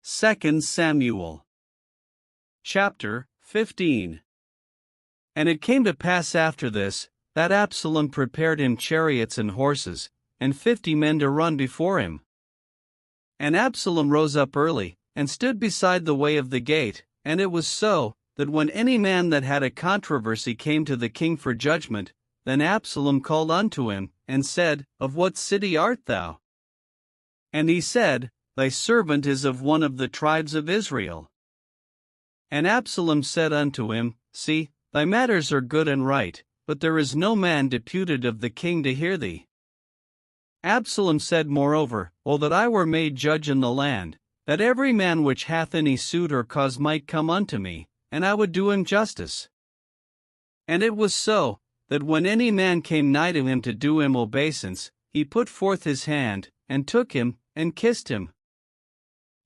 2 Samuel. Chapter 15. And it came to pass after this, that Absalom prepared him chariots and horses, and 50 men to run before him. And Absalom rose up early, and stood beside the way of the gate, and it was so, that when any man that had a controversy came to the king for judgment, then Absalom called unto him, and said, Of what city art thou? And he said, Thy servant is of one of the tribes of Israel. And Absalom said unto him, See, thy matters are good and right, but there is no man deputed of the king to hear thee. Absalom said moreover, O that I were made judge in the land, that every man which hath any suit or cause might come unto me, and I would do him justice. And it was so, that when any man came nigh to him to do him obeisance, he put forth his hand, and took him, and kissed him.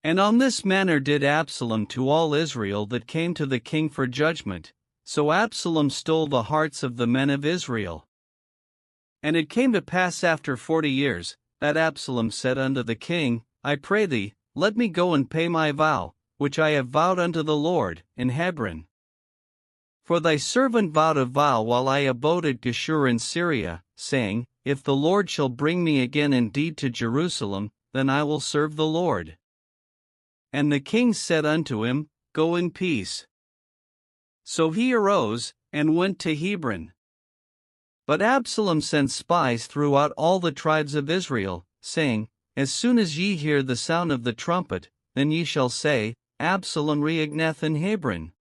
And on this manner did Absalom to all Israel that came to the king for judgment. So Absalom stole the hearts of the men of Israel. And it came to pass after 40 years, that Absalom said unto the king, I pray thee, let me go and pay my vow, which I have vowed unto the Lord, in Hebron. For thy servant vowed a vow while I abode at Geshur in Syria, saying, If the Lord shall bring me again indeed to Jerusalem, then I will serve the Lord. And the king said unto him, Go in peace. So he arose, and went to Hebron. But Absalom sent spies throughout all the tribes of Israel, saying, As soon as ye hear the sound of the trumpet, then ye shall say, Absalom reigneth in Hebron.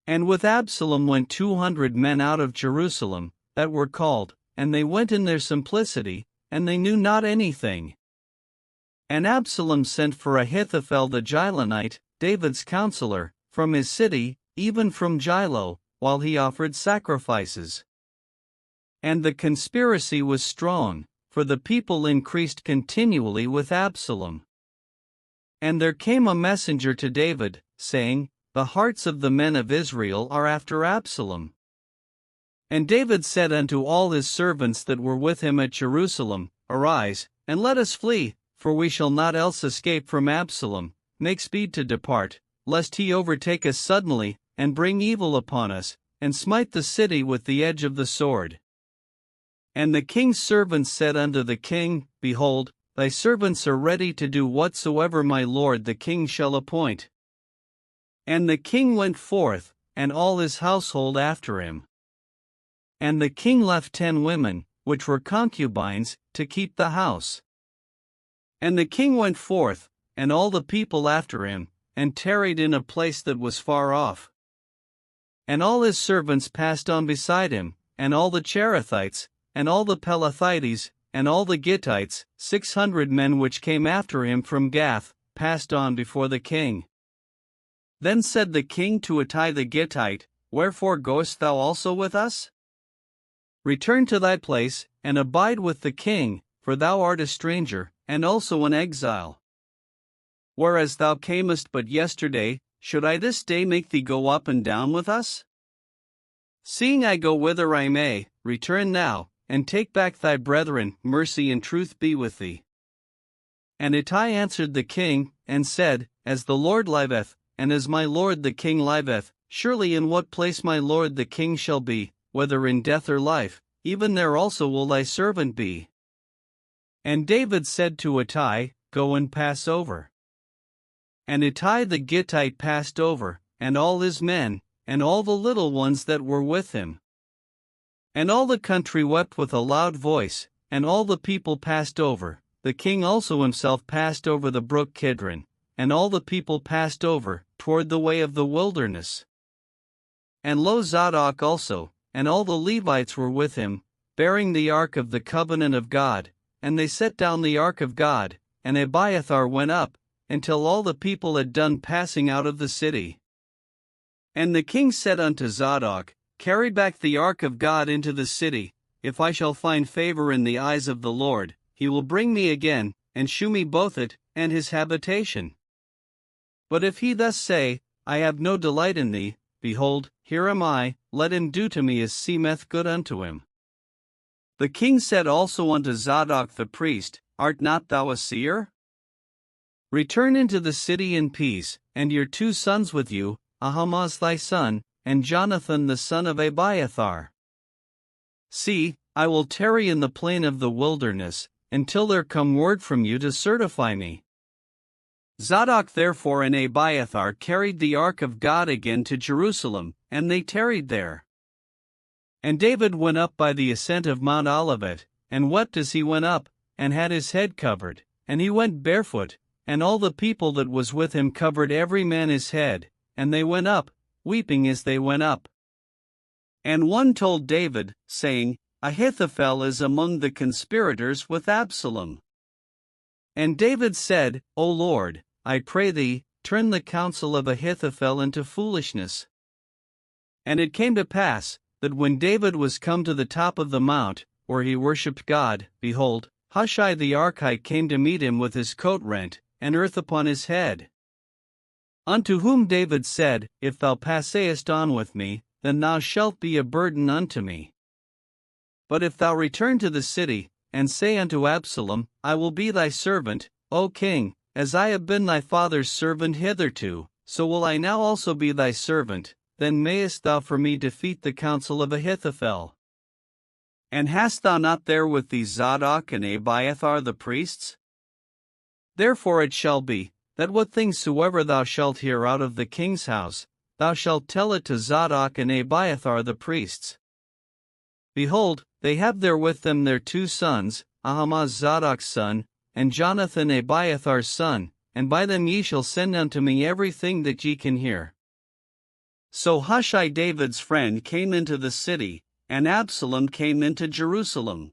And with Absalom went 200 men out of Jerusalem, that were called, and they went in their simplicity, and they knew not anything. And Absalom sent for Ahithophel the Gilonite, David's counselor, from his city, even from Gilo, while he offered sacrifices. And the conspiracy was strong, for the people increased continually with Absalom. And there came a messenger to David, saying, The hearts of the men of Israel are after Absalom. And David said unto all his servants that were with him at Jerusalem, Arise, and let us flee, for we shall not else escape from Absalom. Make speed to depart, lest he overtake us suddenly, and bring evil upon us, and smite the city with the edge of the sword. And the king's servants said unto the king, Behold, thy servants are ready to do whatsoever my lord the king shall appoint. And the king went forth, and all his household after him. And the king left 10 women, which were concubines, to keep the house. And the king went forth, and all the people after him, and tarried in a place that was far off. And all his servants passed on beside him, and all the Cherethites, and all the Pelethites, and all the Gittites, 600 men which came after him from Gath, passed on before the king. Then said the king to Ittai the Gittite, Wherefore goest thou also with us? Return to thy place, and abide with the king, for thou art a stranger, and also an exile. Whereas thou camest but yesterday, should I this day make thee go up and down with us? Seeing I go whither I may, return now, and take back thy brethren, mercy and truth be with thee. And Ittai answered the king, and said, As the Lord liveth, and as my lord the king liveth, surely in what place my lord the king shall be, whether in death or life, even there also will thy servant be. And David said to Ittai, Go and pass over. And Ittai the Gittite passed over, and all his men, and all the little ones that were with him. And all the country wept with a loud voice, and all the people passed over. The king also himself passed over the brook Kidron, and all the people passed over, toward the way of the wilderness. And lo, Zadok also, and all the Levites were with him, bearing the ark of the covenant of God, and they set down the ark of God, and Abiathar went up, until all the people had done passing out of the city. And the king said unto Zadok, Carry back the ark of God into the city. If I shall find favor in the eyes of the Lord, he will bring me again, and shew me both it, and his habitation. But if he thus say, I have no delight in thee, behold, here am I, let him do to me as seemeth good unto him. The king said also unto Zadok the priest, Art not thou a seer? Return into the city in peace, and your 2 sons with you, Ahimaaz thy son, and Jonathan the son of Abiathar. See, I will tarry in the plain of the wilderness, until there come word from you to certify me. Zadok therefore and Abiathar carried the ark of God again to Jerusalem, and they tarried there. And David went up by the ascent of Mount Olivet, and wept as he went up, and had his head covered, and he went barefoot, and all the people that was with him covered every man his head, and they went up, weeping as they went up. And one told David, saying, Ahithophel is among the conspirators with Absalom. And David said, O Lord, I pray thee, turn the counsel of Ahithophel into foolishness. And it came to pass, that when David was come to the top of the mount, where he worshipped God, behold, Hushai the Archite came to meet him with his coat rent, and earth upon his head. Unto whom David said, If thou passest on with me, then thou shalt be a burden unto me. But if thou return to the city, and say unto Absalom, I will be thy servant, O king, as I have been thy father's servant hitherto, so will I now also be thy servant, then mayest thou for me defeat the counsel of Ahithophel. And hast thou not there with thee Zadok and Abiathar the priests? Therefore it shall be, that what things soever thou shalt hear out of the king's house, thou shalt tell it to Zadok and Abiathar the priests. Behold, they have there with them their 2 sons, Ahimaaz Zadok's son, and Jonathan Abiathar's son, and by them ye shall send unto me everything that ye can hear. So Hushai David's friend came into the city, and Absalom came into Jerusalem.